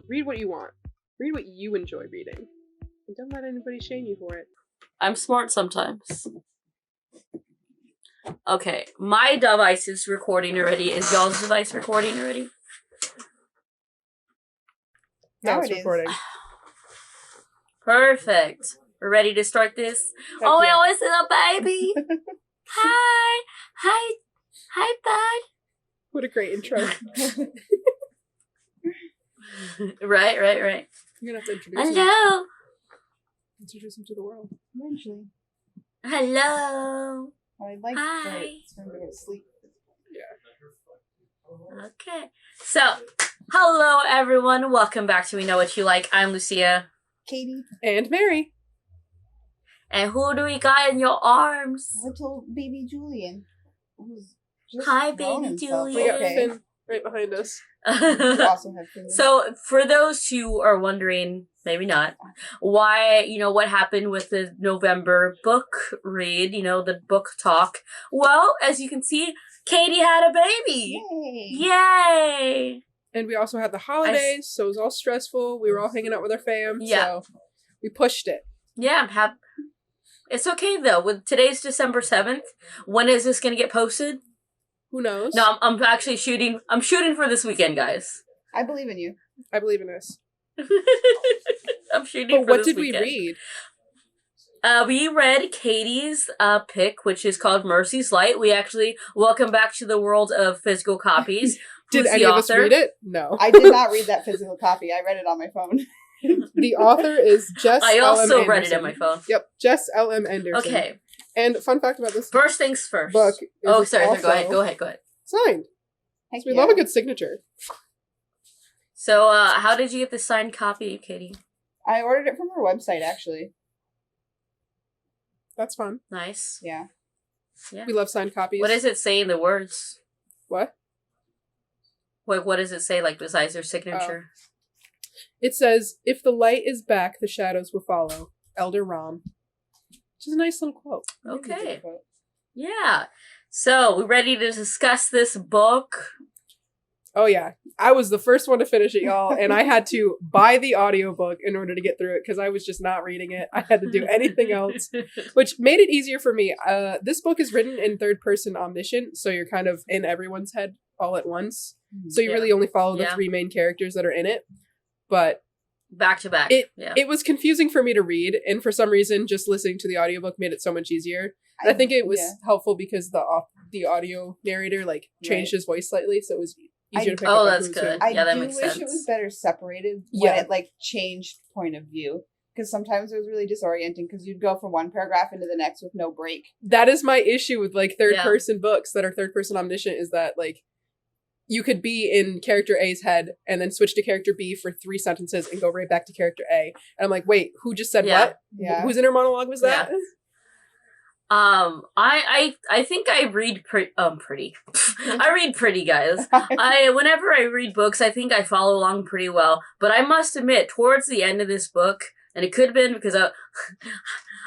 read what you want. Read what you enjoy reading. And don't let anybody shame you for it. I'm smart sometimes. Okay, my device is recording already. Is y'all's device recording already? Now it's recording. Perfect. We're ready to start this. Heck oh, yeah. it's a baby. Hi. Hi, bud. What a great intro. Right. You're gonna have to introduce him. Hello. Introduce him to the world. Eventually. Hello. I'd like Hi. for him to go to sleep. Yeah. Okay. So, hello everyone. Welcome back to We Know What You Like. I'm Lucia. Katie. And Mary. And who do we got in your arms? Little baby Julian. Who's just Hi, grown baby himself. We Julian. got Okay. Finn right behind us. You also have Finn. So, for those who are wondering, maybe not, why, what happened with the November book read, the book talk. Well, as you can see, Katie had a baby. Yay. Yay! And we also had the holidays, so it was all stressful. We were all hanging out with our fam, so we pushed it. Yeah, it's okay though. With today's December 7th, when is this going to get posted? Who knows? No, I'm actually shooting. I'm shooting for this weekend, guys. I believe in you. I believe in this. I'm shooting But for what this did weekend. we read? We read Katie's pick, which is called Mercy's Light. We actually welcome back to the world of physical copies. Did Who's any the of us author? read it? No. I did not read that physical copy. I read it on my phone. The author is Jess I also L.M. read it Anderson. on my phone. Yep, Jess L.M. Anderson. Okay. And fun fact about this First things first. book is Oh, it's sorry. also Go ahead. signed. Heck So we yeah. love a good signature. So, how did you get the signed copy, Katie? I ordered it from her website, actually. That's fun. Nice. Yeah. Yeah. We love signed copies. What does it say in the words? What? Wait, what does it say, like, besides their signature? It says, "If the light is back, the shadows will follow." Elder Rom. Which is a nice little quote. Okay. Yeah. So, we ready to discuss this book? Oh yeah. I was the first one to finish it, y'all, and I had to buy the audiobook in order to get through it because I was just not reading it. I had to do anything else, which made it easier for me. This book is written in third person omniscient, so you're kind of in everyone's head all at once. So you really only follow the three main characters that are in it. But Back to back. It was confusing for me to read, and for some reason, just listening to the audiobook made it so much easier. And I think it was helpful because the audio narrator changed his voice slightly, so it was easier to pick up. Oh, that's good. I Yeah, that do makes wish sense. it was better separated when it changed point of view. Because sometimes it was really disorienting because you'd go from one paragraph into the next with no break. That is my issue with third person books that are third person omniscient, is that you could be in character A's head and then switch to character B for 3 sentences and go right back to character A. And I'm like, wait, who just said what? Yeah. Whose inner monologue was that? I think I read pretty. I read pretty, guys. Whenever I read books, I think I follow along pretty well. But I must admit, towards the end of this book, and it could have been because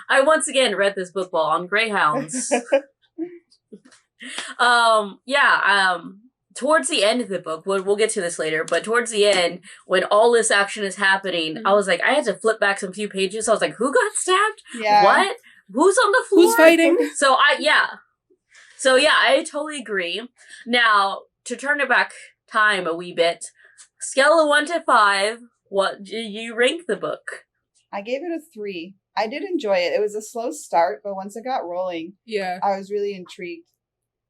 I once again read this book while on Greyhounds. Towards the end of the book, we'll get to this later, but towards the end, when all this action is happening, I was like, I had to flip back some few pages. I was like, who got stabbed? Yeah. What? Who's on the floor? Who's fighting? So I totally agree. Now, to turn it back time a wee bit, scale of 1 to 5, what do you rank the book? I gave it a 3. I did enjoy it. It was a slow start, but once it got rolling, I was really intrigued.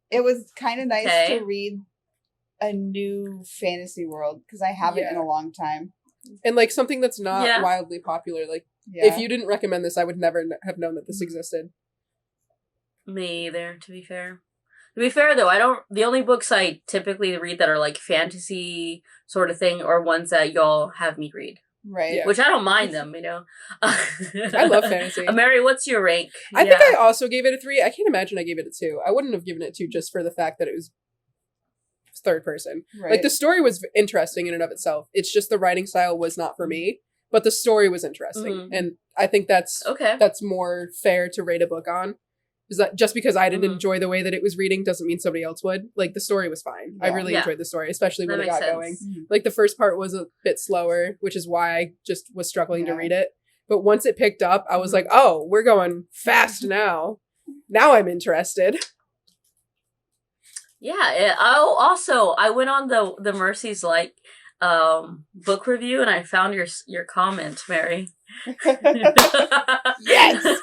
It was kind of nice to read a new fantasy world because I haven't in a long time. And something that's not wildly popular. If you didn't recommend this, I would never have known that this existed. Me either, to be fair. To be fair, though, the only books I typically read that are fantasy sort of thing are ones that y'all have me read. Right. Yeah. Which I don't mind them, I love fantasy. Mary, what's your rank? I think I also gave it a 3. I can't imagine I gave it a 2. I wouldn't have given it 2 just for the fact that it was third person. Right. The story was interesting in and of itself. It's just the writing style was not for me, but the story was interesting. And I think that's more fair to rate a book on. Is that just because I didn't enjoy the way that it was reading doesn't mean somebody else would. Like, the story was fine. I really enjoyed the story, especially when it got going. Like, the first part was a bit slower, which is why I just was struggling to read it. But once it picked up, I was like, oh, we're going fast now. Now I'm interested. Yeah. I went on the Mercy's like book review and I found your comment, Mary. Yes!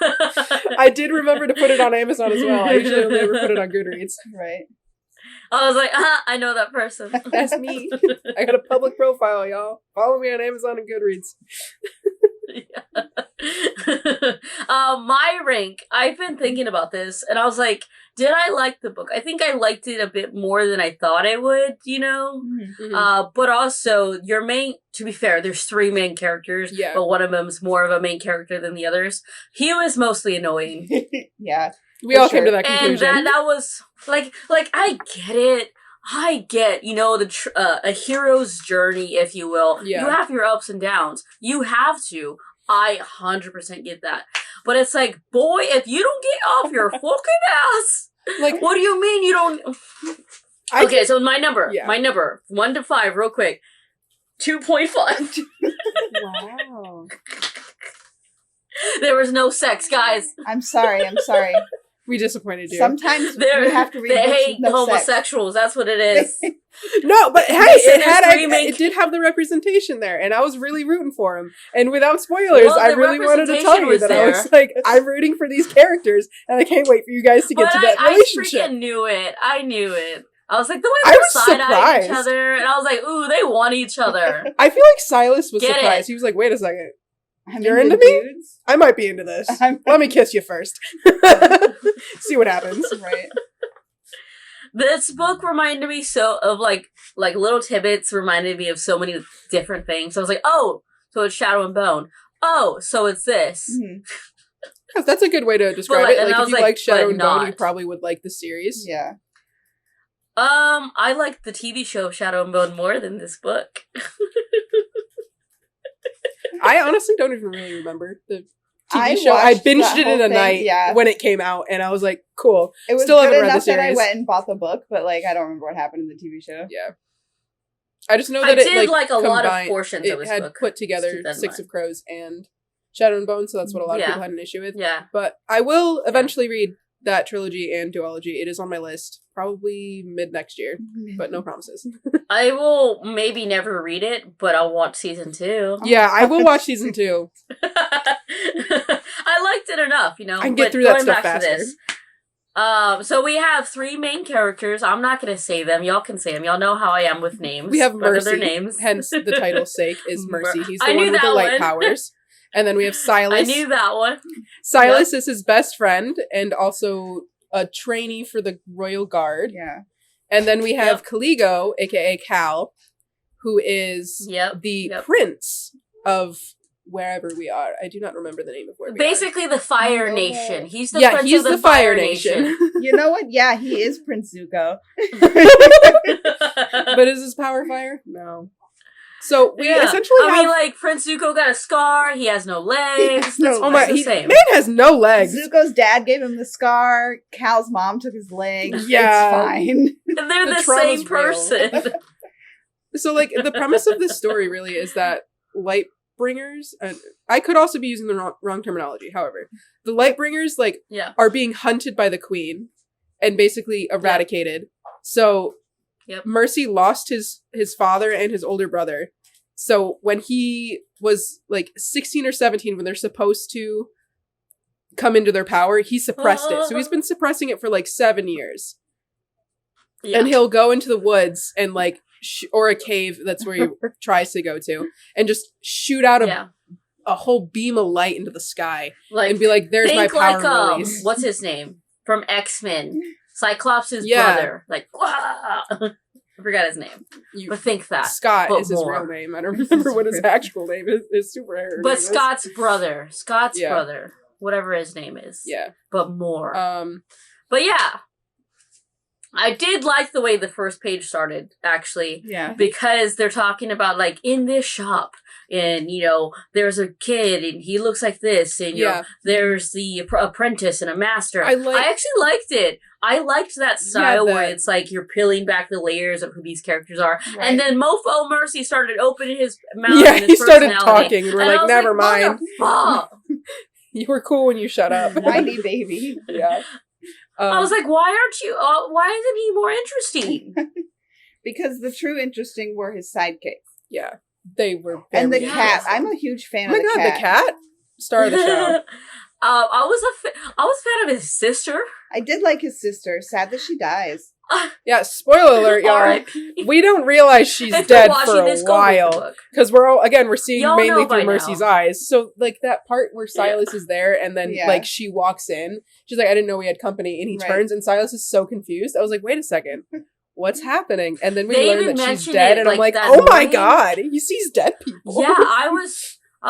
I did remember to put it on Amazon as well. I usually only ever put it on Goodreads. Right. I was like, I know that person. That's me. I got a public profile, y'all. Follow me on Amazon and Goodreads. My rank, I've been thinking about this and I was like, did I like the book? I think I liked it a bit more than I thought I would, but also to be fair, there's 3 main characters, but one of them's more of a main character than the others. He was mostly annoying. Yeah. We all came to that conclusion. And that was like I get it. I get, a hero's journey, if you will. Yeah. You have your ups and downs. You have to. I 100% get that. But it's like, boy, if you don't get off your fucking ass, like, what do you mean you don't? Okay, so my number, 1 to 5, real quick, 2.5. Wow. There was no sex, guys. I'm sorry. We disappointed you. Sometimes we have to read they hate homosexuals. That's what it is. No, but hey, it did have the representation there, and I was really rooting for him. And without spoilers, I really wanted to tell you that I was like, I'm rooting for these characters, and I can't wait for you guys to get to that relationship. I freaking knew it. I knew it. I was like, the way they were side-eyeing each other, and I was like, ooh, they want each other. I feel like Silas was surprised. He was like, wait a second. You're into me? Dudes? I might be into this. Let me kiss you first. See what happens. Right. This book reminded me of like little tidbits reminded me of so many different things. I was like, oh, so it's Shadow and Bone. Oh, so it's this. Mm-hmm. That's a good way to describe it. Like, if you like Shadow and Bone, you probably would like the series. Yeah. I like the TV show Shadow and Bone more than this book. I honestly don't even really remember the TV show. I binged it in a night when it came out, and I was like, cool. It was still good enough that I went and bought the book, but like I don't remember what happened in the TV show. Yeah. I just know that it did like a lot of portions of it had book. Put together Six of Crows and Shadow and Bone, so that's what a lot of people had an issue with. Yeah. But I will eventually read that trilogy and duology. It is on my list, probably mid next year, but no promises. I will maybe never read it, but I'll watch season 2. Yeah, I will watch season 2. I liked it enough, I can get through that stuff faster. So we have 3 main characters. I'm not going to say them. Y'all can say them. Y'all know how I am with names. We have Mercy. Their names. Hence the title's sake is Mercy. He's the one with the light powers. And then we have Silas. I knew that one. Silas is his best friend and also a trainee for the Royal Guard. Yeah. And then we have Caligo, aka Cal, who is the prince of wherever we are. I do not remember the name of where we Basically the Fire Nation. He's the prince of the Fire Nation. You know what? Yeah, he is Prince Zuko. But is his power fire? No. So we essentially I mean, like, Prince Zuko got a scar. He has no legs. Man has no legs. Zuko's dad gave him the scar. Cal's mom took his legs. Yeah. It's fine. And they're the same person. So, like, the premise of this story really is that Lightbringers, and I could also be using the wrong terminology, however, the Lightbringers, are being hunted by the Queen and basically eradicated. So Mercy lost his father and his older brother. So when he was 16 or 17, when they're supposed to come into their power, he suppressed it. So he's been suppressing it for 7 years. Yeah. And he'll go into the woods and or a cave, that's where he tries to go to, and just shoot out a whole beam of light into the sky and be like, there's my power release. What's his name? From X-Men. Cyclops' brother. I forgot his name. But think that. Scott is his real name. I don't remember what his actual name is. His superhero But Scott's brother. Brother. Whatever his name is. Yeah. But more. But yeah. I did like the way the first page started, actually. Yeah. Because they're talking about, like, in this shop, and, you know, there's a kid, and he looks like this, and, you know, there's the apprentice and a master. I actually liked it. I liked that style where it's like you're peeling back the layers of who these characters are. Right. And then Mofo Mercy started opening his mouth. Yeah, he started talking, and we're like, never mind. You were cool when you shut up. Whiny baby. Yeah. I was like, why isn't he more interesting? Because the true interesting were his sidekicks. Yeah. They were and the cat. I'm a huge fan of the cat. The cat? Star of the show. I was a fan of his sister. I did like his sister. Sad that she dies. Yeah, spoiler alert, y'all. We don't realize she's dead for a while. Because we're seeing y'all mainly through Mercy's eyes. So, like, that part where Silas is there and then, like, she walks in. She's like, I didn't know we had company. And he turns and Silas is so confused. I was like, wait a second. What's happening? And then we learn that she's dead. And I'm like, oh my god. He sees dead people. Yeah, I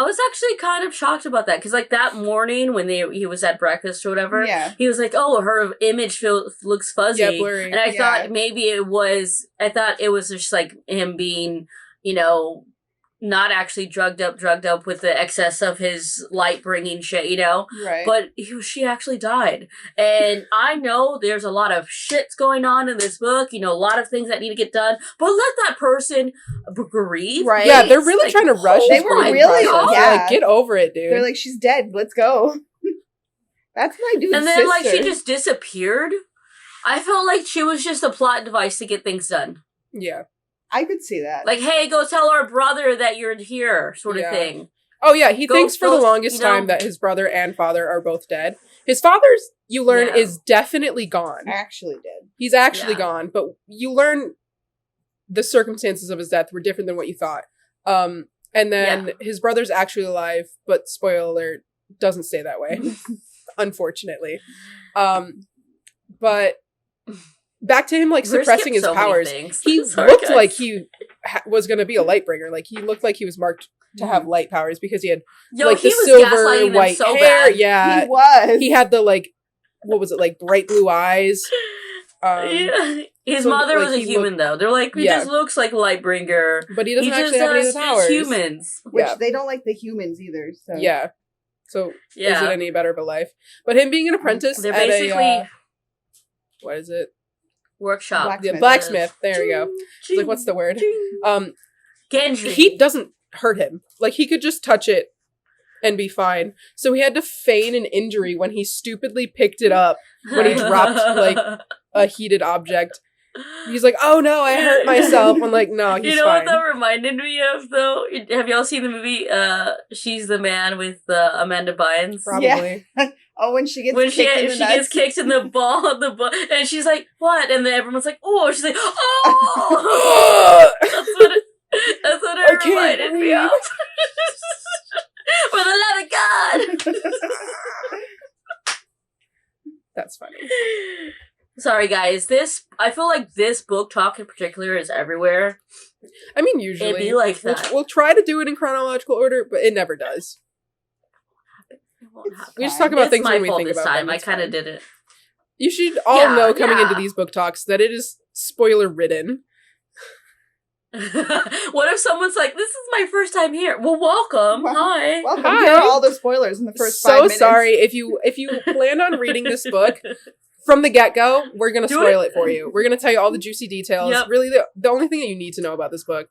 was actually kind of shocked about that, because, like, that morning when he was at breakfast or whatever, he was like, oh, her image looks fuzzy. Yeah, blurry. And I thought maybe it was just, like, him being, you know, not actually drugged up with the excess of his light-bringing shit, you know? Right. But she actually died. And I know there's a lot of shit going on in this book, you know, a lot of things that need to get done, but let that person grieve. Right. Yeah, they're really like, trying to rush. They were really, like, get over it, dude. They're like, she's dead, let's go. That's my dude's And then, sister. like, she just disappeared. I felt like she was just a plot device to get things done. Yeah. I could see that. Like, hey, go tell our brother that you're here, sort of thing. Oh, yeah, he thinks for the longest time that his brother and father are both dead. His father's, you learn, is definitely gone. Actually dead. He's actually gone, but you learn the circumstances of his death were different than what you thought. And then his brother's actually alive, but spoiler alert, doesn't stay that way, unfortunately. But... back to him, like, suppressing his powers. He looked like he was going to be a Lightbringer. Like, he looked like he was marked to have light powers because he had, like, the silver white hair. Bad. Yeah. He was. He had the, like, what was it, like, bright blue eyes. His mother was a human, though. They're like, he just looks like Lightbringer. But he doesn't actually have any powers. Humans. Which they don't like the humans either. So. Yeah. So, is it any better of a life? But him being an apprentice they're basically... what is it? Workshop. Blacksmith. There you go. It's like, what's the word? Gendry. Heat doesn't hurt him. Like, he could just touch it and be fine. So he had to feign an injury when he stupidly picked it up when he dropped, like, a heated object. He's like, oh no, I hurt myself. I'm like, no, he's fine. You know what that reminded me of, though? Have y'all seen the movie She's the Man with Amanda Bynes? Probably. Yeah. Oh, when she gets kicked in the nuts. She gets kicked in the ball, and she's like, what? And then everyone's like, oh, she's like, oh! That's what it reminded me of. For the love of God! That's funny. Sorry, guys. I feel like this book talk in particular is everywhere. I mean, usually. It'd be like that. We'll try to do it in chronological order, but it never does. We just talk about things when we think about them. I kind of did it. You should all know coming into these book talks that it is spoiler ridden. What if someone's like, this is my first time here? Well, welcome. Hi. Welcome. Hi. Here are all the spoilers in the first 5 minutes. So sorry. If you plan on reading this book, from the get-go, we're going to spoil it for you. We're going to tell you all the juicy details. Yep. Really, the only thing that you need to know about this book.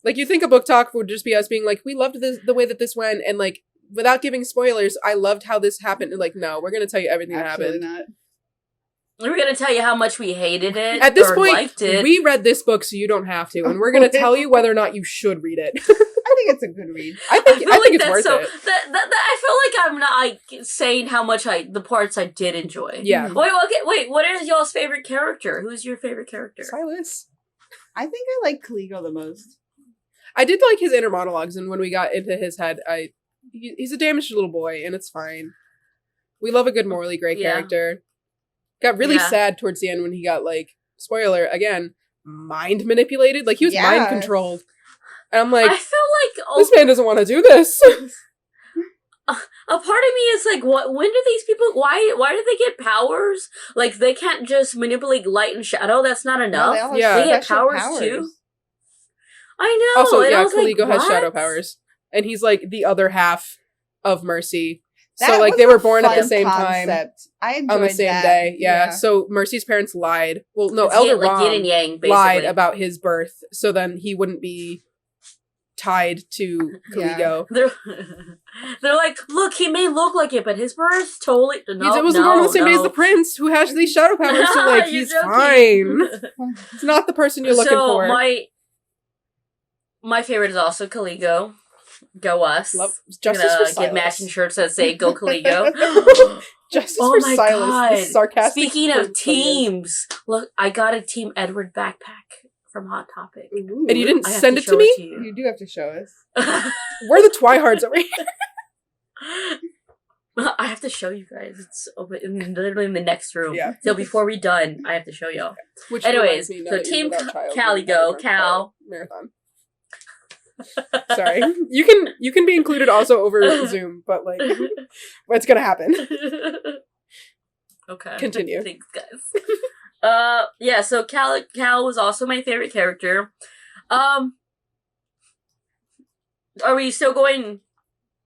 Like, you think a book talk would just be us being like, we loved the way that this went, and, like, without giving spoilers, I loved how this happened. And, like, no, we're going to tell you everything that happened. Not. We're going to tell you how much we hated it. At this point, we read this book, so you don't have to. And we're going to tell you whether or not you should read it. I think it's a good read. I think it's worth it. I feel like I'm not saying how much the parts I did enjoy. Yeah. Wait, what is y'all's favorite character? Who's your favorite character? Silas. I think I like Caligo the most. I did like his inner monologues, and when we got into his head, he's a damaged little boy, and it's fine. We love a good morally gray character. Got really sad towards the end when he got, like, spoiler, again, mind manipulated. Like, he was mind controlled. And I'm like, I feel like this man doesn't want to do this. A part of me is like, what? When do these people? Why do they get powers? Like they can't just manipulate light and shadow. That's not enough. No, Yeah. They get powers too. I know. Also, and yeah, I was Khaligo like, has what? shadow powers, and he's like the other half of Mercy. That So like was they a were born at the fun same concept. I time enjoyed on the same that. day. Yeah. So Mercy's parents lied. Well, no, It's Elder like yin Rom and yang, basically. lied about his birth, so then he wouldn't be tied to Khaligo. They're like, look, he may look like it, but his birth totally He wasn't born on the same day as the prince, who has these shadow powers. So like, he's fine. He's not the person you're looking for. My favorite is also Khaligo. Go us. Love justice for Silas. Get matching shirts that say "Go Khaligo." Justice for Silas. This sarcastic. Speaking of teams, look, I got a Team Edward backpack from Hot Topic. Ooh. And you didn't send it to me? You do have to show us. We're the Twihards over here. I have to show you guys. It's literally in the next room. Yeah. So before we're done, I have to show y'all. Which anyways, so Team Khaligo, Cal. Marathon. Sorry. You can be included also over Zoom, but like what's gonna happen? Okay. Continue. Thanks, guys. Yeah, so Cal was also my favorite character. Are we still going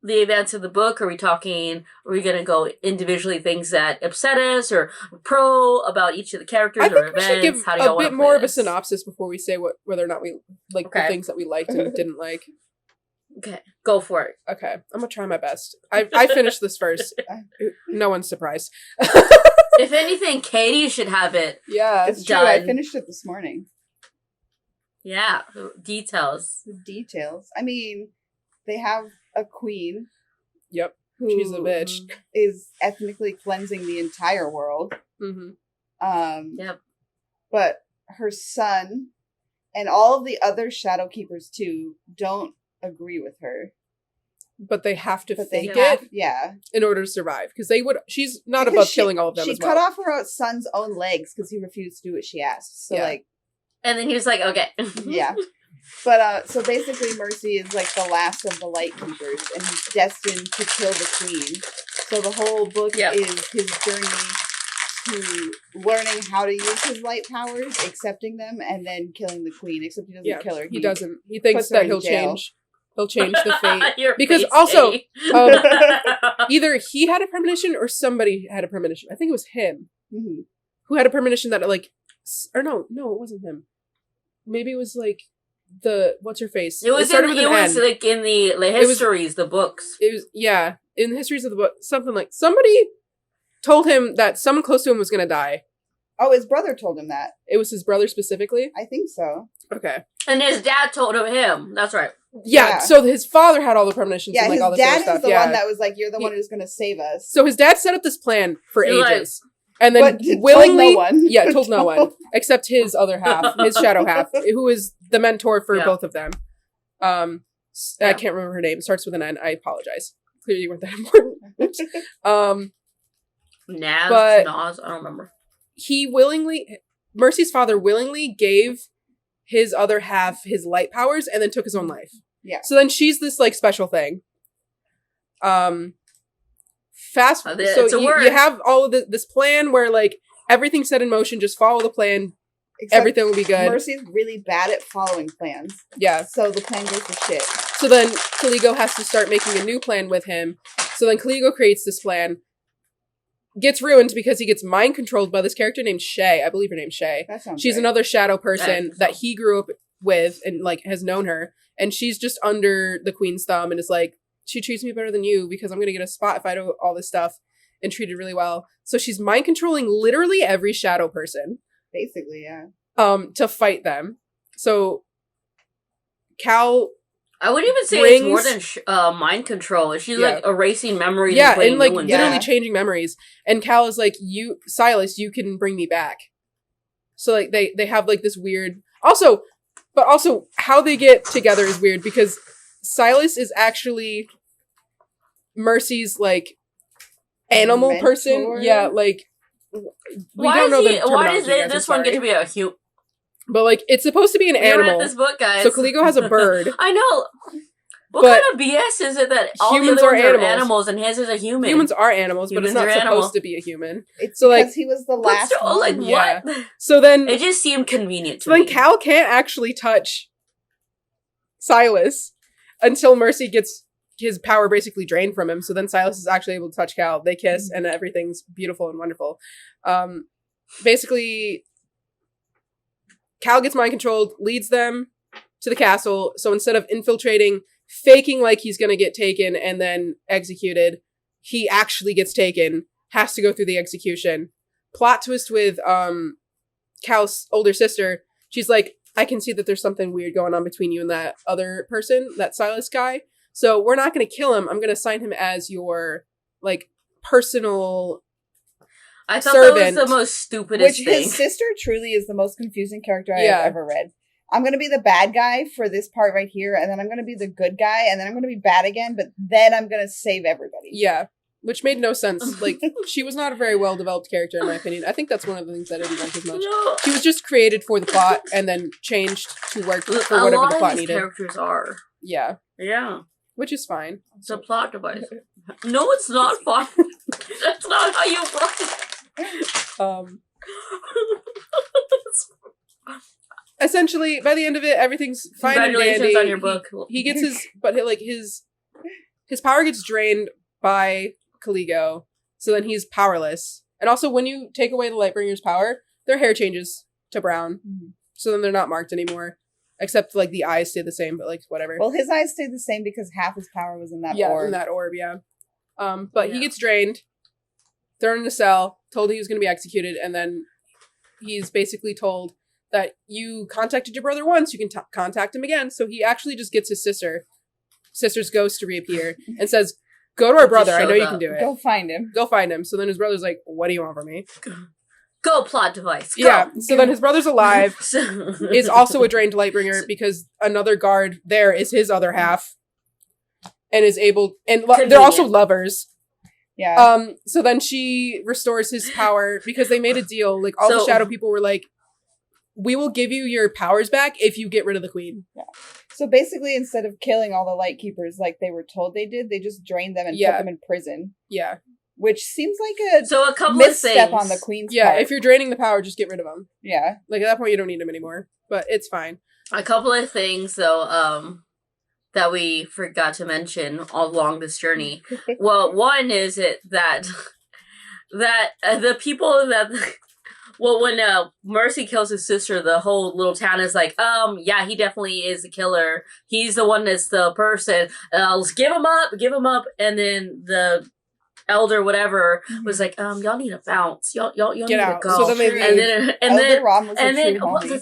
the events of the book? Are we gonna go individually things that upset us or pro about each of the characters or events? I think we should give a bit more of a synopsis before we say whether or not we like the things that we liked and didn't like. Okay, go for it. Okay, I'm gonna try my best. I finished this first. No one's surprised. If anything, Katie should have it. Yeah, it's true. I finished it this morning. Yeah, details. The details. I mean, they have a queen. Yep. She's a bitch. Is ethnically cleansing the entire world. Mm-hmm. Yep. But her son and all of the other Shadow Keepers too don't agree with her. But they have to fake it, in order to survive. Because she's not above killing all of them. She cut off her son's own legs because he refused to do what she asked. So and then he was like, "Okay, yeah." But so basically, Mercy is like the last of the Light Keepers, and he's destined to kill the queen. So the whole book is his journey to learning how to use his light powers, accepting them, and then killing the queen. Except he doesn't kill her. He doesn't. He thinks that he'll change. He'll change the fate. Because face, also, either he had a premonition or somebody had a premonition. I think it was him who had a premonition that or no, it wasn't him. Maybe it was like what's her face? It was like in the histories, the books. It was in the histories of the book. Somebody told him that someone close to him was going to die. Oh, his brother told him that. It was his brother specifically? I think so. Okay. And his dad told him. That's right. Yeah, so his father had all the premonitions and all this other stuff. His dad is the one that was like, you're the one who's going to save us. So his dad set up this plan for ages. And then willingly... told no one. Yeah, told no one. Except his other half, his shadow half, who is the mentor for both of them. I can't remember her name. It starts with an N. I apologize. Clearly you weren't that important. Naz, I don't remember. Mercy's father willingly gave his other half his light powers and then took his own life. Yeah. So then she's this like special thing. You have all of this plan where like everything's set in motion, just follow the plan. Except everything will be good. Mercy's really bad at following plans. Yeah. So the plan goes to shit. So then Khaligo has to start making a new plan with him. So then Khaligo creates this plan. Gets ruined because he gets mind controlled by this character named Shay. I believe her name's Shay. She's another shadow person that he grew up with and like has known her. And she's just under the queen's thumb and is like, she treats me better than you because I'm going to get a spot if I do all this stuff and treated really well. So she's mind controlling literally every shadow person. Basically, yeah. To fight them. So Cal... I wouldn't even say it's more than mind control. She's like erasing memories. Yeah, and like literally changing memories. And Cal is like, Silas, you can bring me back. So like they have like this weird. Also how they get together is weird because Silas is actually Mercy's like animal mentor? Person. Yeah, like why does this one get to be a human? But like it's supposed to be an animal. Read this book, guys. So Khaligo has a bird. I know. What kind of BS is it that all the other ones are animals and his is a human? Humans are animals, but it's not supposed to be a human. It's so because he was the last one. Like, what? Yeah. So then... It just seemed convenient to me. So then Cal can't actually touch Silas until Mercy gets his power basically drained from him. So then Silas is actually able to touch Cal. They kiss, and everything's beautiful and wonderful. Basically, Cal gets mind controlled, leads them to the castle. So instead of infiltrating, faking like he's going to get taken and then executed, he actually gets taken, has to go through the execution. Plot twist with Cal's older sister. She's like, I can see that there's something weird going on between you and that other person, that Silas guy. So we're not going to kill him. I'm going to assign him as your, like, personal I thought servant. That was the most stupidest thing. His sister truly is the most confusing character I have ever read. I'm going to be the bad guy for this part right here, and then I'm going to be the good guy, and then I'm going to be bad again, but then I'm going to save everybody. Yeah, which made no sense. Like, she was not a very well-developed character, in my opinion. I think that's one of the things I didn't like as much. No. She was just created for the plot, and then changed to work for whatever the plot needed. Characters are. Yeah. Yeah. Which is fine. It's a plot device. No, it's not fun. That's not how you work. Essentially, by the end of it, everything's fine and dandy. Congratulations on your book. He gets his power gets drained by Caligo, so then he's powerless. And also, when you take away the Lightbringer's power, their hair changes to brown, so then they're not marked anymore. Except, like, the eyes stay the same, but, like, whatever. Well, his eyes stayed the same because half his power was in that orb. Yeah, in that orb, yeah. But he gets drained, thrown in a cell, told he was going to be executed, and then he's basically told that you contacted your brother once, you can contact him again. So he actually just gets his sister's ghost to reappear, and says, go to our brother, I know you can do it. Go find him. Go find him. So then his brother's like, what do you want from me? Go, plot device. Go. Yeah, so then his brother's alive, is also a drained Lightbringer, because another guard there is his other half, and is able, and they're also lovers. Yeah. So then she restores his power, because they made a deal, like, all the Shadow people were like, we will give you your powers back if you get rid of the queen. Yeah. So basically, instead of killing all the Lightkeepers like they were told they did, they just drained them and put them in prison. Yeah. Which seems like a couple misstep of things on the queen's part. part. If you're draining the power, just get rid of them. Yeah. Like, at that point, you don't need them anymore. But it's fine. A couple of things, though, that we forgot to mention all along this journey. Well, one is that the people that... Well, when Mercy kills his sister, the whole little town is like, yeah, he definitely is the killer. He's the one that's the person. Let's give him up. And then the elder, whatever, was like, y'all need to bounce. Y'all need to go. So then they leave. And then the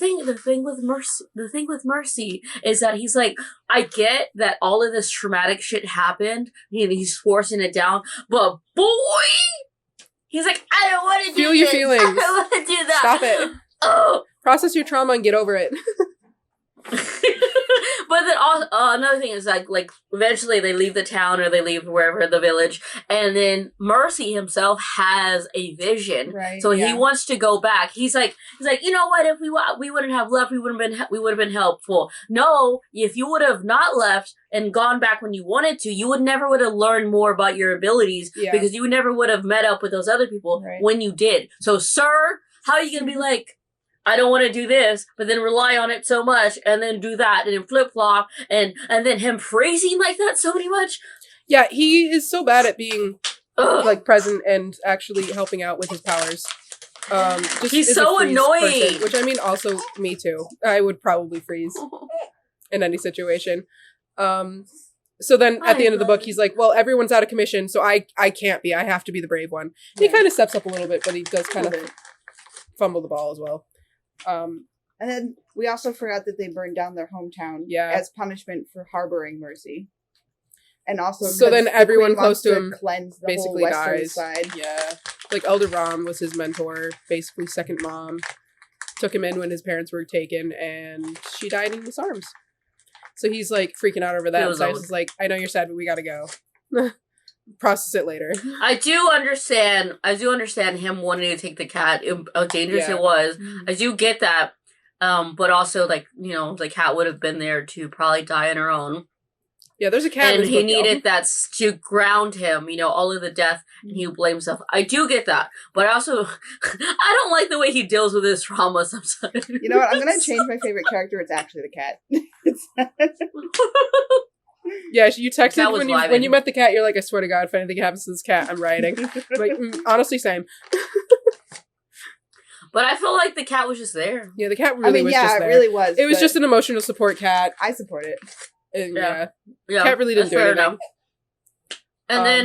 thing with Mercy is that he's like, I get that all of this traumatic shit happened, and he's forcing it down, but boy, he's like, I don't want to do this. Feel your feelings. I don't want to do that. Stop it. Oh. Process your trauma and get over it. But then also, another thing is like eventually they leave the town or they leave wherever, the village, and then Mercy himself has a vision. Right. So he wants to go back. He's like, you know what? If we wouldn't have left, we would have been helpful. No, if you would have not left and gone back when you wanted to, you would have learned more about your abilities because you never would have met up with those other people when you did. So, sir, how are you gonna be like, I don't want to do this, but then rely on it so much, and then do that, and then flip-flop, and then him praising like that so much? Yeah, he is so bad at being, like, present and actually helping out with his powers. He's so annoying! Person, which, I mean, also, me too. I would probably freeze in any situation. So then, at the end of the book, he's like, well, everyone's out of commission, so I can't be. I have to be the brave one. He kind of steps up a little bit, but he does kind of fumble the ball as well. And then we also forgot that they burned down their hometown as punishment for harboring Mercy. And also, so then everyone close to him basically dies. Side. Yeah, like Elder Rom was his mentor, basically second mom. Took him in when his parents were taken, and she died in his arms. So he's like freaking out over that. So he's like, I know you're sad, but we gotta go. Process it later. I do understand him wanting to take the cat, how dangerous it was. I do get that. But also, like, you know, the cat would have been there to probably die on her own. Yeah, there's a cat. And he needed that to ground him, all of the death, and he blames stuff. I do get that, but I also, I don't like the way he deals with his trauma sometimes. You know what? I'm gonna change my favorite character. It's actually the cat. Yeah, you texted when you met the cat. You're like, I swear to God, if anything happens to this cat, I'm rioting. Like, honestly, same. But I feel like the cat was just there. Yeah, the cat really was just there. It really was. It was just an emotional support cat. I support it. And cat really didn't do anything. Enough. And then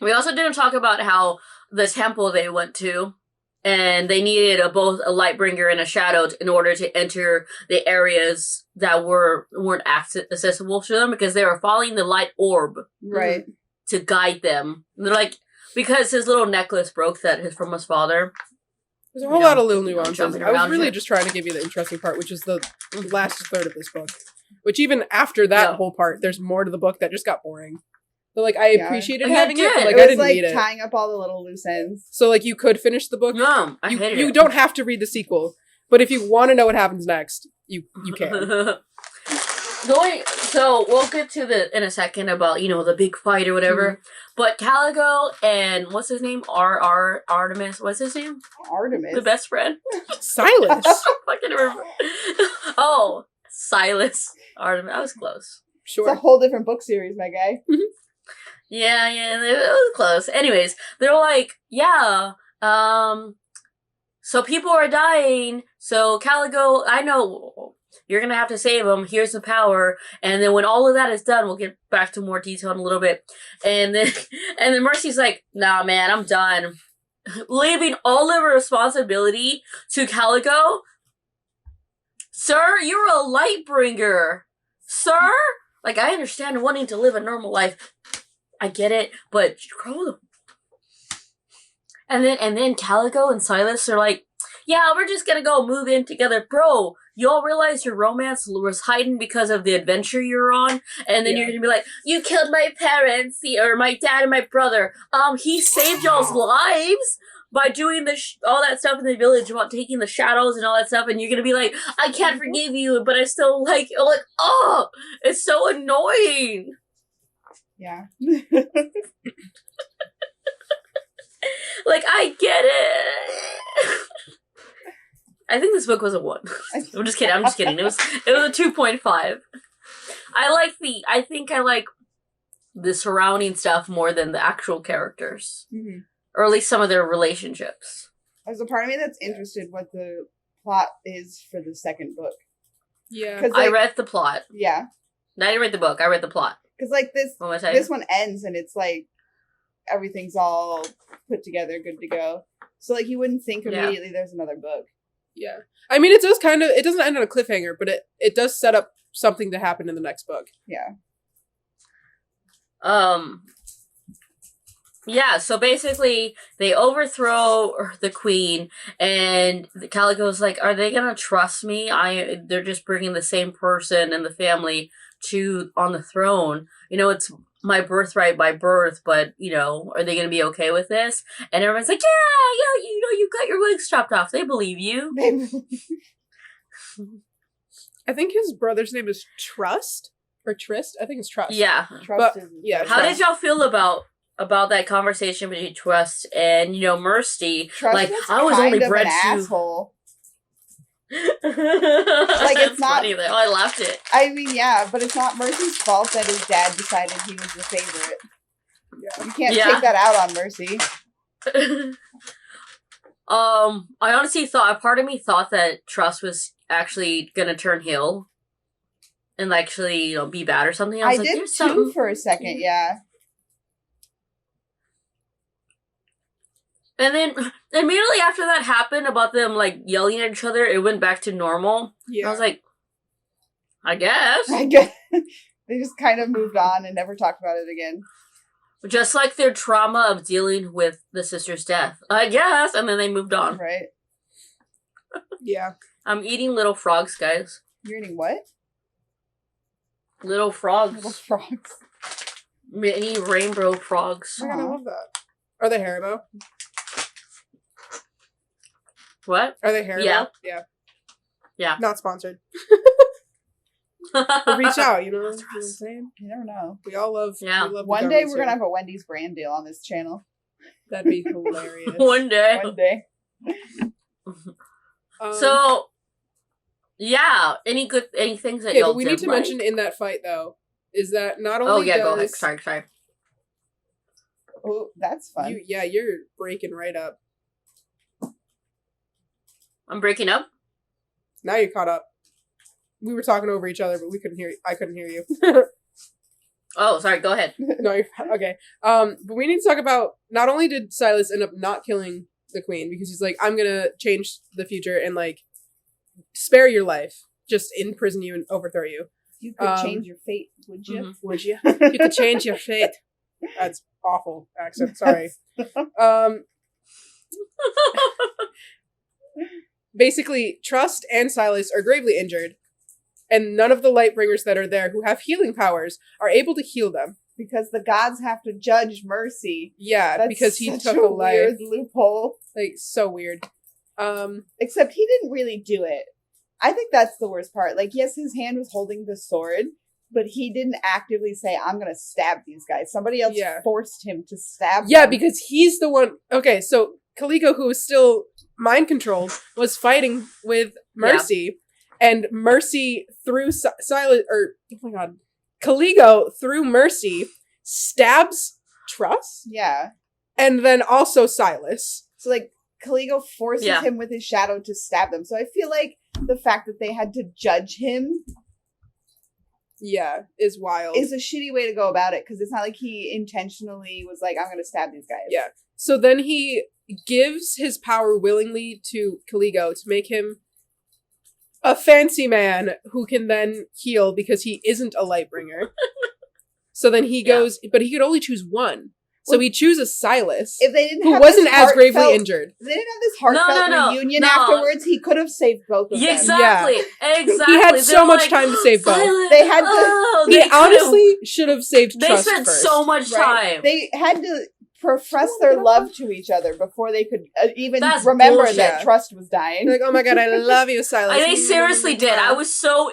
we also didn't talk about how the temple they went to, and they needed both a Lightbringer and a Shadow in order to enter the areas that weren't accessible to them, because they were following the light orb, right, to guide them. And they're like, because his little necklace broke from his father. There's a whole lot of little nuances. I was really just trying to give you the interesting part, which is the last third of this book. Which even after that whole part, there's more to the book that just got boring. So, like, I appreciated having it, but, like, I didn't need it. Tying up all the little loose ends. So, like, you could finish the book. No, I hated it. You don't have to read the sequel. But if you want to know what happens next, you can. So, we'll get to in a second about, the big fight or whatever. Mm-hmm. But Caligo and, what's his name? Artemis. What's his name? Artemis. The best friend? Silas. I can't remember. Oh, Silas. Artemis. I was close. Sure. It's a whole different book series, my guy. Yeah, it was close. Anyways, they're like, so people are dying, so Caligo, I know you're gonna have to save them, here's the power, and then when all of that is done, we'll get back to more detail in a little bit, and then Mercy's like, nah man, I'm done. Leaving all of her responsibility to Caligo. Sir, you're a Lightbringer. Sir? Like, I understand wanting to live a normal life. I get it, but grow them. And then Caligo and Silas are like, yeah, we're just gonna go move in together. Bro, you all realize your romance was hiding because of the adventure you're on? And then you're gonna be like, you killed my parents, or my dad and my brother. He saved y'all's lives by doing all that stuff in the village about taking the shadows and all that stuff, and you're gonna be like, I can't forgive you, but I still like, oh, it's so annoying. Yeah. Like, I get it. I think this book was a 1. I'm just kidding. It was a 2.5. I think I like the surrounding stuff more than the actual characters. Mm-hmm. Or at least some of their relationships. There's a part of me that's interested what the plot is for the second book. Yeah. Like, I read the plot. Yeah. I didn't read the book. I read the plot. Because, like, this one ends and it's like everything's all put together, good to go. So, like, you wouldn't think immediately there's another book. Yeah. I mean, it doesn't end on a cliffhanger, but it does set up something to happen in the next book. Yeah. Yeah, so basically, they overthrow the queen, and Caligo's like, are they gonna trust me? They're just bringing the same person and the family on the throne. It's my birthright by birth, but, are they gonna be okay with this? And everyone's like, yeah, you got your legs chopped off. They believe you. I think his brother's name is Trust? Or Trist? I think it's Trust. Yeah. How did y'all feel about that conversation between Trust and, Mercy? Trust like, I was only bred to... asshole. Like, it's not funny, though. I laughed it. I mean, yeah, but it's not Mercy's fault that his dad decided he was the favorite. Yeah. You can't take that out on Mercy. I honestly thought, part of me thought that Trust was actually gonna turn heel and actually, be bad or something. I was did too for a second, yeah. And then immediately after that happened about them like yelling at each other, it went back to normal. Yeah. I was like, I guess. They just kind of moved on and never talked about it again. Just like their trauma of dealing with the sister's death. I guess. And then they moved on. Right. Yeah. I'm eating little frogs, guys. You're eating what? Little frogs. Little frogs. Mini rainbow frogs. I love that. Are they Haribo? What? Are they Haribo? Yeah. Yeah. Yeah. Not sponsored. Or reach out, you know what I'm saying? You never know. We all love. Yeah. We love One day we're gonna have a Wendy's brand deal on this channel. That'd be hilarious. One day. One day. So, yeah. Any things that okay, y'all but we need to like? mention in that fight though is that not only Oh yeah, does, go ahead. Sorry. Oh, that's fun. You're breaking right up. I'm breaking up. Now you're caught up. We were talking over each other, but we couldn't hear. I couldn't hear you. Oh, sorry. Go ahead. No, you're okay. But we need to talk about not only did Silas end up not killing the queen because he's like, I'm gonna change the future and like spare your life, just imprison you and overthrow you. You could change your fate, would you? Mm-hmm. Would you? You could change your fate. That's awful accent. Sorry. Basically, Trust and Silas are gravely injured, and none of the Lightbringers that are there who have healing powers are able to heal them. Because the gods have to judge Mercy. Yeah, That's because he such took a a life. weird loophole. Like, so weird. Except he didn't really do it. I think that's the worst part. Like, yes, his hand was holding the sword, but he didn't actively say, I'm gonna stab these guys. Somebody else forced him to stab them. Because he's the one... Okay, so Caligo, who was still mind-controlled, was fighting with Mercy, and Mercy through Silas... Or, oh my god. Caligo, through Mercy, stabs Trust? Yeah. And then also Silas. So, like, Caligo forces him with his shadow to stab them. So I feel like the fact that they had to judge him is wild. Is a shitty way to go about it, because it's not like he intentionally was like, I'm going to stab these guys. Yeah. So then he gives his power willingly to Caligo to make him a fancy man who can then heal because he isn't a Lightbringer. So then he goes, but he could only choose one. So he chooses Silas, if they didn't who have wasn't this as gravely heartfelt- injured. If they didn't have this heartfelt reunion afterwards, he could have saved both of them. Exactly. He had so much time to save both. They had to. They honestly should have saved Trust They spent first. so much time. They had to profess their love to each other before they could even remember bullshit. that Trust was dying. They're like, oh my god, I love you, Silas. And they seriously did. I was so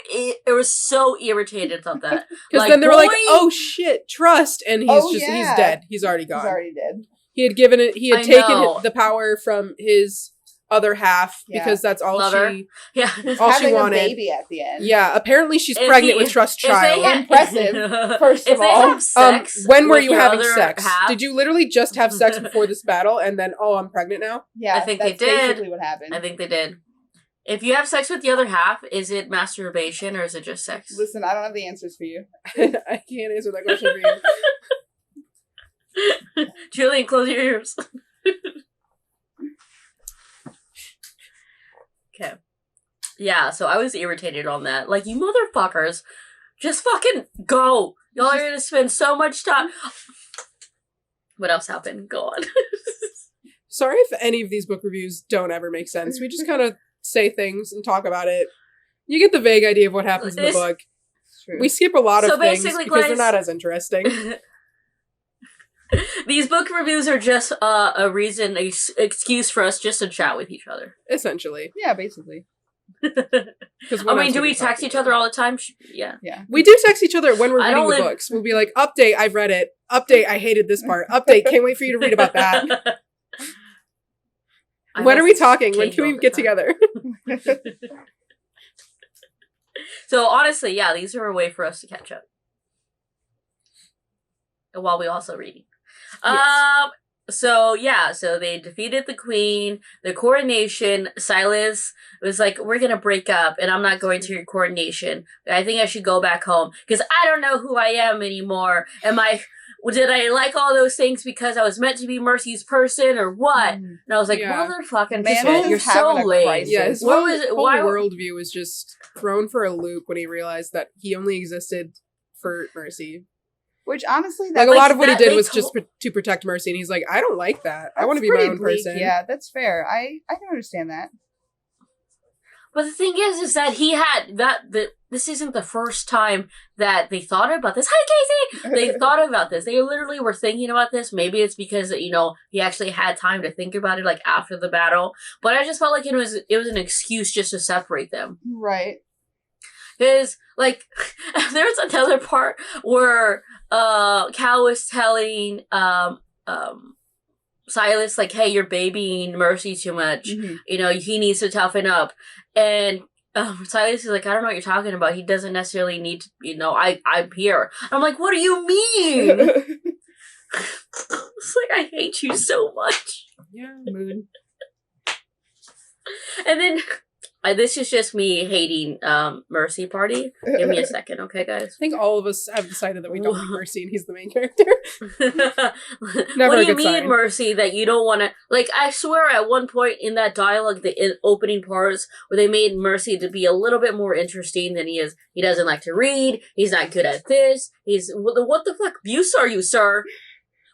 irritated about that. Because then they were like, oh shit, Trust, and he's dead. He's already gone. He's already dead. He had taken the power from his other half because that's all she wanted. A baby at the end. Yeah, apparently she's pregnant with Trust's child. Impressive. First of all, have sex when were you having sex? Half? Did you literally just have sex before this battle and then I'm pregnant now? Yeah, I think that's they did. Basically, what happened? I think they did. If you have sex with the other half, is it masturbation or is it just sex? Listen, I don't have the answers for you. I can't answer that question for you. Julian, close your ears. Okay. Yeah, so I was irritated on that. Like, you motherfuckers, just fucking go. Y'all are gonna spend so much time. What else happened? Go on. Sorry if any of these book reviews don't ever make sense. We just kind of say things and talk about it. You get the vague idea of what happens in the book. True. We skip a lot of things because they're not as interesting. These book reviews are just a reason, an excuse for us just to chat with each other. Essentially. Yeah, basically. I mean, do we text each other all the time? Yeah. We do text each other when we're reading the books. We'll be like, update, I've read it. Update, I hated this part. Update, can't wait for you to read about that. When are we talking? When can we get together? So honestly, yeah, these are a way for us to catch up. While we also reading. Yes. So they defeated the queen, the coronation. Silas was like, we're gonna break up and I'm not going to your coronation. I think I should go back home because I don't know who I am anymore. Did I like all those things because I was meant to be Mercy's person or what? And I was like, motherfucking man, you're so lame. Yeah, his whole worldview was just thrown for a loop when he realized that he only existed for Mercy. Which honestly, a lot of what he did was just to protect Mercy, and he's like, I don't like that. I want to be my own person. Yeah, that's fair. I can understand that. But the thing is that he had this isn't the first time that they thought about this. Hi, Casey! They thought about this. They literally were thinking about this. Maybe it's because, he actually had time to think about it, like, after the battle. But I just felt like it was an excuse just to separate them. Right. Because, like, there's another part where Cal was telling Silas, like, hey, you're babying Mercy too much. Mhm. You know, he needs to toughen up. And Silas is like, I don't know what you're talking about. He doesn't necessarily need to, you know, I'm here. I'm like, what do you mean? It's like, I hate you so much. Yeah. Mood. And then, this is just me hating Mercy Party. Give me a second, okay, I guys? think all of us have decided that we don't like Mercy and he's the main character. What do you mean, sign. Mercy, that you don't want to... Like, I swear at one point in that dialogue, the opening parts, where they made Mercy to be a little bit more interesting than he is. He doesn't like to read. He's not good at this. He's... What the fuck abuse are you, sir?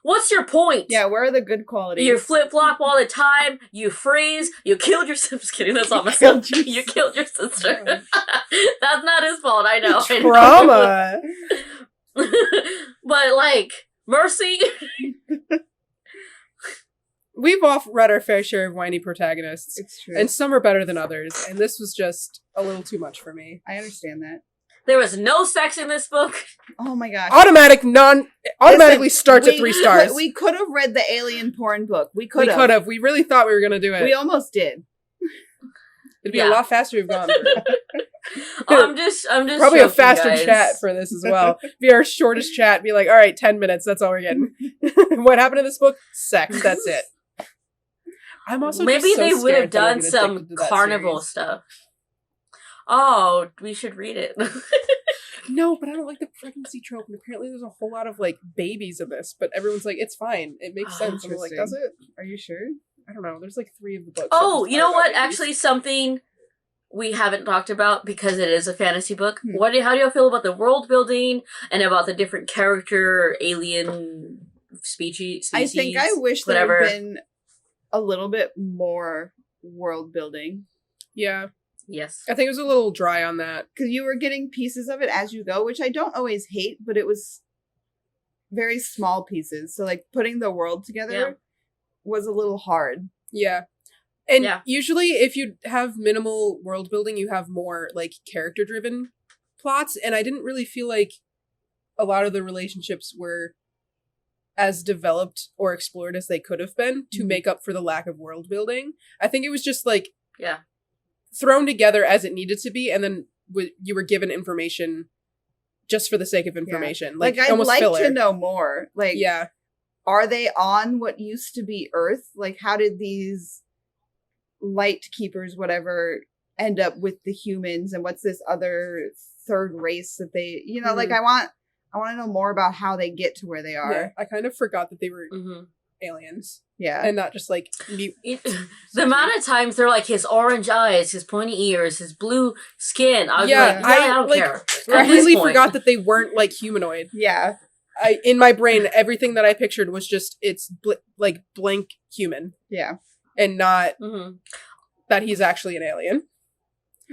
What's your point? Yeah, where are the good qualities? You flip-flop all the time. You freeze. You killed your sister. Just kidding, that's not myself. You killed your sister. That's not his fault, I know. Trauma! But, like, Mercy... We've all read our fair share of whiny protagonists. It's true. And some are better than others, and this was just a little too much for me. I understand that. There was no sex in this book. Oh my gosh. Automatically starts at 3 stars. We could have read the alien porn book. We could have. We really thought we were going to do it. We almost did. It'd be a lot faster if we've gone through. I'm just probably joking, a faster guys. chat for this as well. Be our shortest chat. Be like, all right, 10 minutes. That's all we're getting. What happened in this book? Sex. That's it. I'm also maybe just so they would have scared that I'm done gonna some addicted to that carnival series. stuff. Oh, we should read it. No, but I don't like the pregnancy trope, and apparently there's a whole lot of, like, babies in this, but everyone's like, it's fine. It makes sense. And I'm like, does it? Are you sure? I don't know. There's, like, 3 of the books. Oh, you know about what? babies. Actually, something we haven't talked about, because it is a fantasy book. Hmm. How do you feel about the world building and about the different character, alien species? I think I wish there had been a little bit more world building. Yeah. Yes. I think it was a little dry on that. Because you were getting pieces of it as you go, which I don't always hate, but it was very small pieces. So, like, putting the world together was a little hard. Yeah. And usually if you have minimal world building, you have more, like, character-driven plots. And I didn't really feel like a lot of the relationships were as developed or explored as they could have been to make up for the lack of world building. I think it was just, like... Yeah. Thrown together as it needed to be, and then you were given information just for the sake of information. Like I'd almost like filler. to know more. Like, are they on what used to be Earth? Like, how did these light keepers, whatever, end up with the humans? And what's this other third race that they, you know, like, I want to know more about how they get to where they are. Yeah, I kind of forgot that they were aliens. Yeah. And not just, like, the amount of times they're like, his orange eyes, his pointy ears, his blue skin. I was like, I don't care. I completely forgot that they weren't, like, humanoid. Yeah. In my brain, everything that I pictured was just, it's, like, blank human. Yeah. And not that he's actually an alien.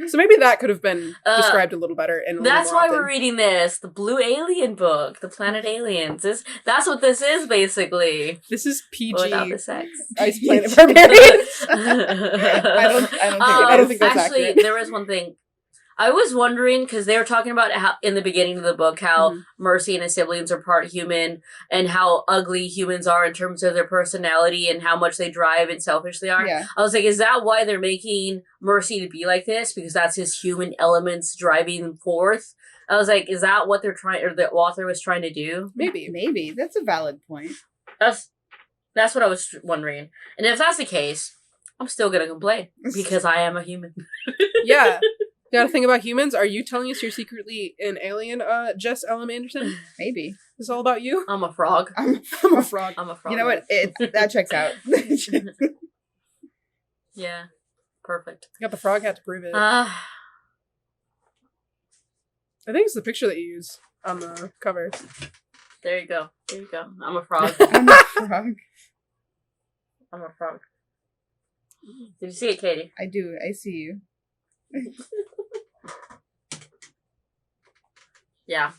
So maybe that could have been described a little better. And that's why we're reading this, the Blue Alien book, the Planet Aliens. That's what this is, basically. This is PG. Without the sex. Ice Planet Barbarians. I don't think that's actually, accurate. there was one thing. I was wondering, because they were talking about how, in the beginning of the book, how Mercy and his siblings are part human, and how ugly humans are in terms of their personality and how much they drive and selfish they are. Yeah. I was like, is that why they're making Mercy to be like this? Because that's his human elements driving forth? I was like, is that what they're trying, or the author was trying to do? Maybe. That's a valid point. That's what I was wondering. And if that's the case, I'm still gonna complain, because I am a human. Yeah. You gotta think about humans. Are you telling us you're secretly an alien, Jess L.M. Anderson? Maybe. Is all about you? I'm a frog. I'm a frog. I'm a frog. You know what? That checks out. Yeah. Perfect. You got the frog hat to prove it. I think it's the picture that you use on the cover. There you go. There you go. I'm a frog. I'm a frog. I'm a frog. Did you see it, Katie? I do. I see you. Yeah.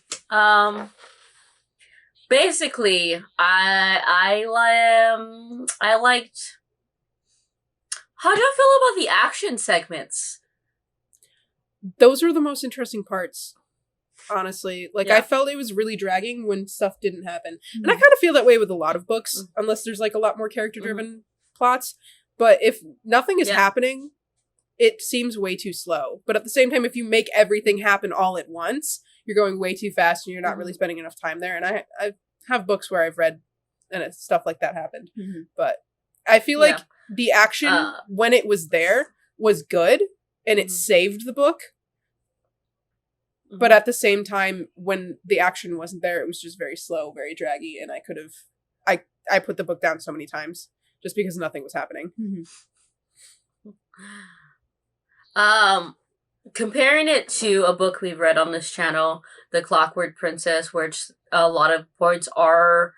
Basically, I liked. How do you feel about the action segments? those are the most interesting parts. Honestly, like I felt it was really dragging when stuff didn't happen, and I kind of feel that way with a lot of books, unless there's like a lot more character-driven plots. But if nothing is happening, it seems way too slow. But at the same time, if you make everything happen all at once, you're going way too fast, and you're not really spending enough time there. And I have books where I've read and stuff like that happened, but I feel like the action when it was there was good, and it saved the book. But at the same time, when the action wasn't there, it was just very slow, very draggy, and I put the book down so many times just because nothing was happening. Comparing it to a book we've read on this channel, The Clockwork Princess, which a lot of points are,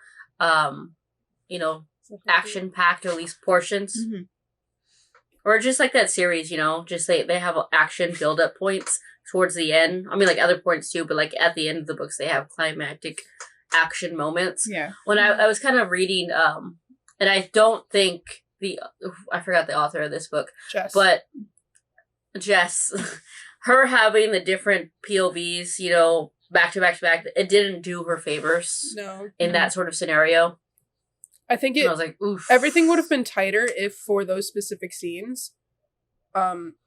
action-packed, or at least portions. Or just like that series, just they have action build-up points towards the end. I mean, like other points too, but like at the end of the books, they have climactic action moments. Yeah. When I was kind of reading, and I don't think I forgot the author of this book, but Jess, her having the different POVs, back to back to back, it didn't do her favors. No. In that sort of scenario. I think I was like, oof. Everything would have been tighter if for those specific scenes,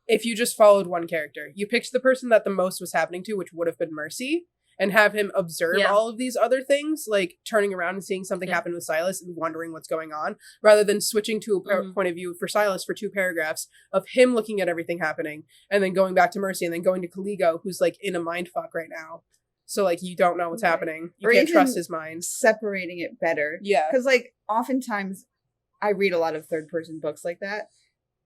if you just followed one character. You picked the person that the most was happening to, which would have been Mercy, and have him observe all of these other things, like turning around and seeing something happen with Silas and wondering what's going on, rather than switching to a point of view for Silas for 2 paragraphs of him looking at everything happening, and then going back to Mercy, and then going to Caligo, who's like in a mindfuck right now. So, like, you don't know what's happening. You can't trust his mind. Separating it better. Yeah. Because, like, oftentimes, I read a lot of third-person books like that.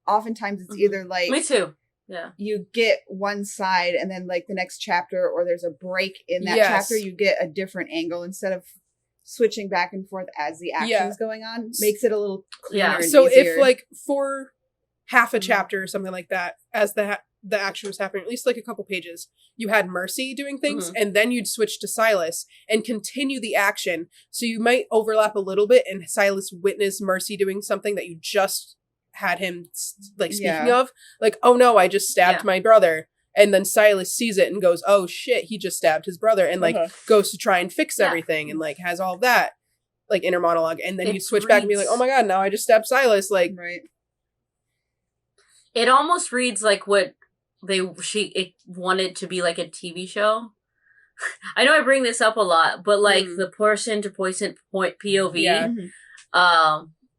Oftentimes, it's either, like... Me too. Yeah. You get one side, and then, like, the next chapter, or there's a break in that chapter, you get a different angle instead of switching back and forth as the action's going on. Makes it a little cleaner and so easier. If, like, for half a chapter or something like that, as the action was happening, at least like a couple pages, you had Mercy doing things, and then you'd switch to Silas and continue the action. So you might overlap a little bit, and Silas witness Mercy doing something that you just had him like speaking of, like, oh no, I just stabbed my brother, and then Silas sees it and goes, oh shit, he just stabbed his brother, and like goes to try and fix everything, and like has all of that like inner monologue, and then you switch back and be like, oh my god, now I just stabbed Silas, like it almost reads like what it wanted to be like a TV show. I know I bring this up a lot, but like the person to person point POV,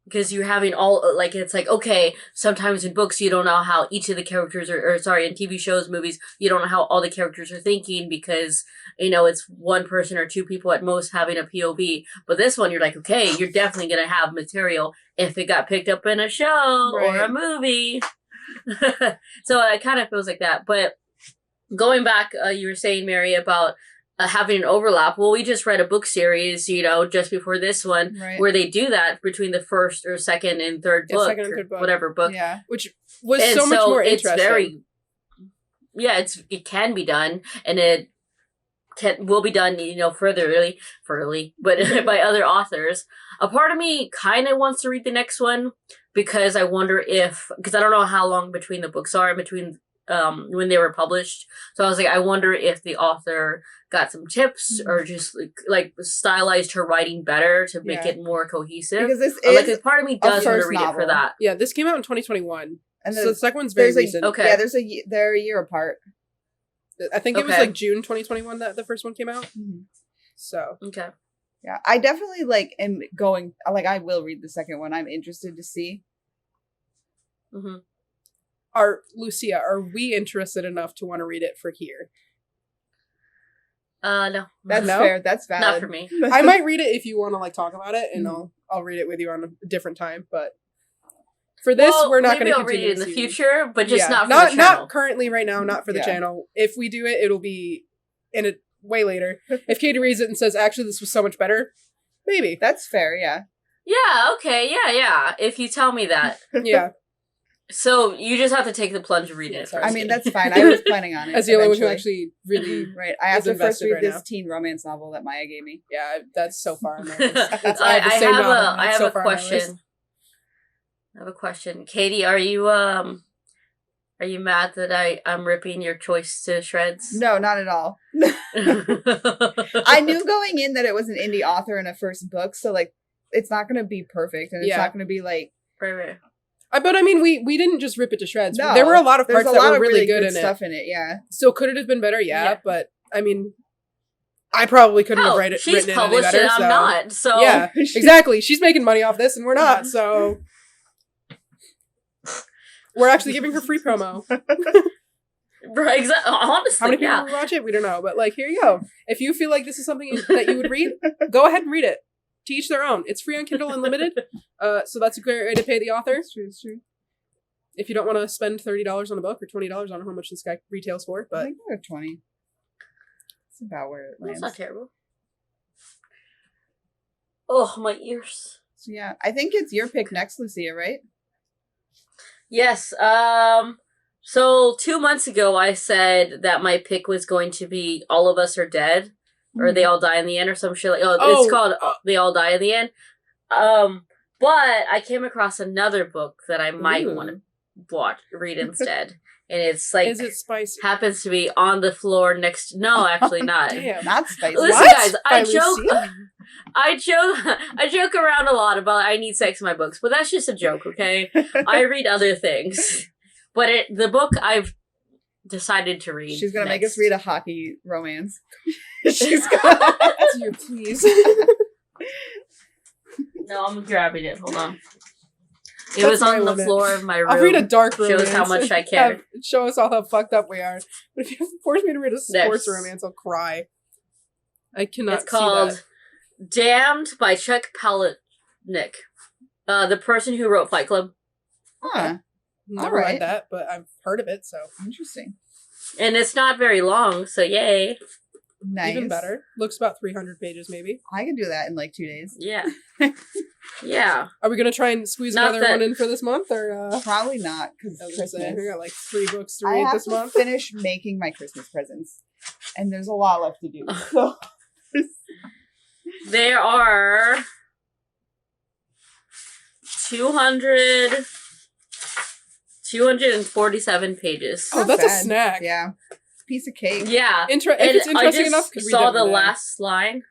because you're having all like, it's like, okay, sometimes in books you don't know how each of the characters or in TV shows, movies, you don't know how all the characters are thinking because it's one person or 2 people at most having a POV. But this one, you're like, okay, you're definitely gonna have material if it got picked up in a show or a movie. So it kind of feels like that. But going back, you were saying, Mary, about having an overlap. Well, we just read a book series, just before this one, where they do that between the first or second and third book, second and third book, whatever book, which was so much more interesting. It can be done, and it will be done, furtherly, but by other authors. A part of me kind of wants to read the next one because I wonder because I don't know how long between the books are, between when they were published. So I was like, I wonder if the author got some tips or just like stylized her writing better to make it more cohesive. Because this is part of me does want to read it for that. Yeah, this came out in 2021. And so the second one's very recent. Okay. Yeah, they're a year apart. I think it was like June 2021 that the first one came out. So. Okay. Yeah, I definitely am going, I will read the second one. I'm interested to see. Lucia, are we interested enough to want to read it for here? No. That's fair. That's valid. Not for me. I might read it if you want to talk about it, and I'll read it with you on a different time, but for this, we're not going to continue. Maybe I'll read it in the future, but just not for the channel. Not currently right now, not for the channel. If we do it, it'll be in a way later. If Katie reads it and says, actually, this was so much better, maybe. That's fair, yeah. Yeah, okay, yeah. If you tell me that. Yeah. So you just have to take the plunge and read it first. I mean, that's fine. I was planning on it. As the only one who actually really I have to first read this teen romance novel that Maya gave me. Yeah, that's so far on my list. I have a question. I have a question. Katie, are you Are you mad that I'm ripping your choice to shreds? No, not at all. I knew going in that it was an indie author in a first book, so like it's not going to be perfect, and it's not going to be like right. But I mean, we didn't just rip it to shreds. No, there were a lot of parts that were really good in stuff in it. Yeah. So could it have been better? Yeah. But I mean, I probably couldn't have written it any better. She's published it. I'm not. So yeah, exactly. She's making money off this, and we're not. So we're actually giving her free promo. Right, exactly. Honestly, how many people will watch it? We don't know, but like, here you go. If you feel like this is something that you would read, go ahead and read it. To each their own. It's free on Kindle Unlimited, so that's a great way to pay the author. It's true. If you don't want to spend $30 on a book or $20, I don't know how much this guy retails for, but I think they're 20. It's about where it lands. That's not terrible. Oh, my ears. So yeah, I think it's your pick next, Lucia, right? Yes. So 2 months ago, I said that my pick was going to be All of Us Are Dead. Or They All Die in the End or some shit like it's called They All Die in the End. But I came across another book that I might want to read instead. And it's like, is it spicy? Happens to be on the floor next. No, actually not. Damn, not spicy. Listen, guys, I joke around a lot about I need sex in my books, but that's just a joke, okay? I read other things, but the book I've decided to read. She's gonna make us read a hockey romance. She's gonna. You please. No, I'm grabbing it. Hold on. It was on the floor of my room. I'll read a dark romance. Shows how much I care. Show us all how fucked up we are. But if you force me to read a sports romance, I'll cry. I cannot. It's called "Damned" by Chuck Palahniuk, the person who wrote Fight Club. Huh. Never read that, but I've heard of it. So interesting. And it's not very long, so yay. Nice. Even better. Looks about 300 pages, maybe. I can do that in like 2 days. Yeah. Yeah. Are we gonna try and squeeze another one in for this month, or probably not? Because we got like 3 books to read this month. I have to finish making my Christmas presents, and there's a lot left to do. So there are 247 pages. Oh, that's a snack. Yeah. Piece of cake. Yeah. If it's interesting enough, I saw the last line.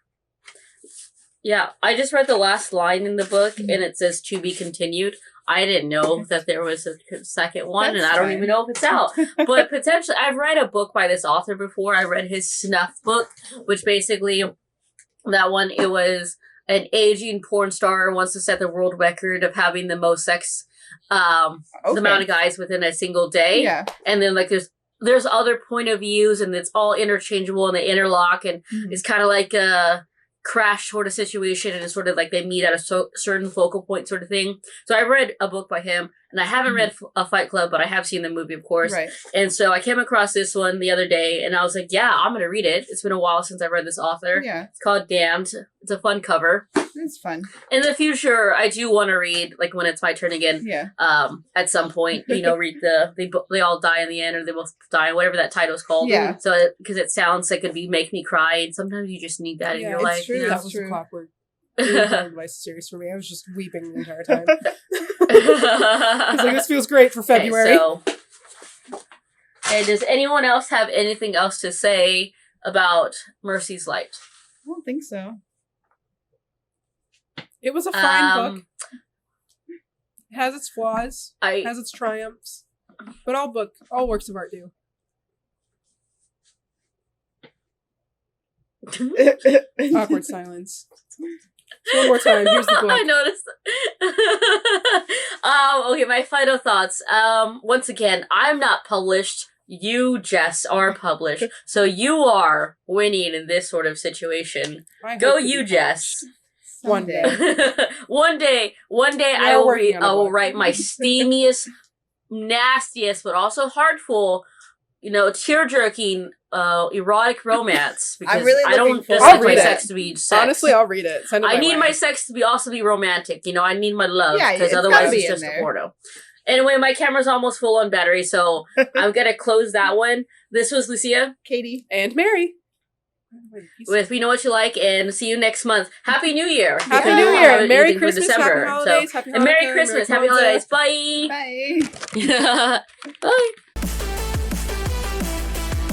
Yeah, I just read the last line in the book, and it says "to be continued." I didn't know that there was a second one, and I don't even know if it's out. But potentially, I've read a book by this author before. I read his snuff book, which basically, that one, it was an aging porn star wants to set the world record of having the most sex, the amount of guys within a single day. Yeah. And then, like, there's other point of views, and it's all interchangeable, and they interlock, and it's kind of like a crash sort of situation, and it's sort of like they meet at a certain focal point sort of thing. So I read a book by him, and I haven't read a Fight Club, but I have seen the movie, of course. Right. And so I came across this one the other day, and I was like, yeah, I'm going to read it. It's been a while since I read this author. Yeah. It's called Damned. It's a fun cover. It's fun. In the future, I do want to read, like, when it's my turn again. Yeah. At some point, read They All Die in the End, or They Both Die, whatever that title's called. Yeah. So, because it sounds like it'd make me cry, and sometimes you just need that in your life. True. That was a clockwork. Advice series for me. I was just weeping the entire time. I was like, this feels great for February. Okay, and does anyone else have anything else to say about Mercy's Light? I don't think so. It was a fine book. It has its flaws. Has its triumphs. But all works of art do. Awkward silence. One more time. Here's the book. I noticed. Okay, my final thoughts. Once again, I'm not published. You, Jess, are published. So you are winning in this sort of situation. Go you, Jess. One day. One day I will write my steamiest, nastiest, but also heartful, tear-jerking, erotic romance. Because I'm really I don't just like my sex to be sex. Honestly, I'll read it. Send it I need way. my sex to also be romantic. I need my love. Yeah, because otherwise it's just a porno. Anyway, my camera's almost full on battery, so I'm going to close that one. This was Lucia. Katie. And Mary. With We Know What You Like, and see you next month. Happy New Year! Happy New Year! Merry Christmas, December. Happy holidays, and Merry Christmas, Happy Holidays. Bye! Bye! Bye!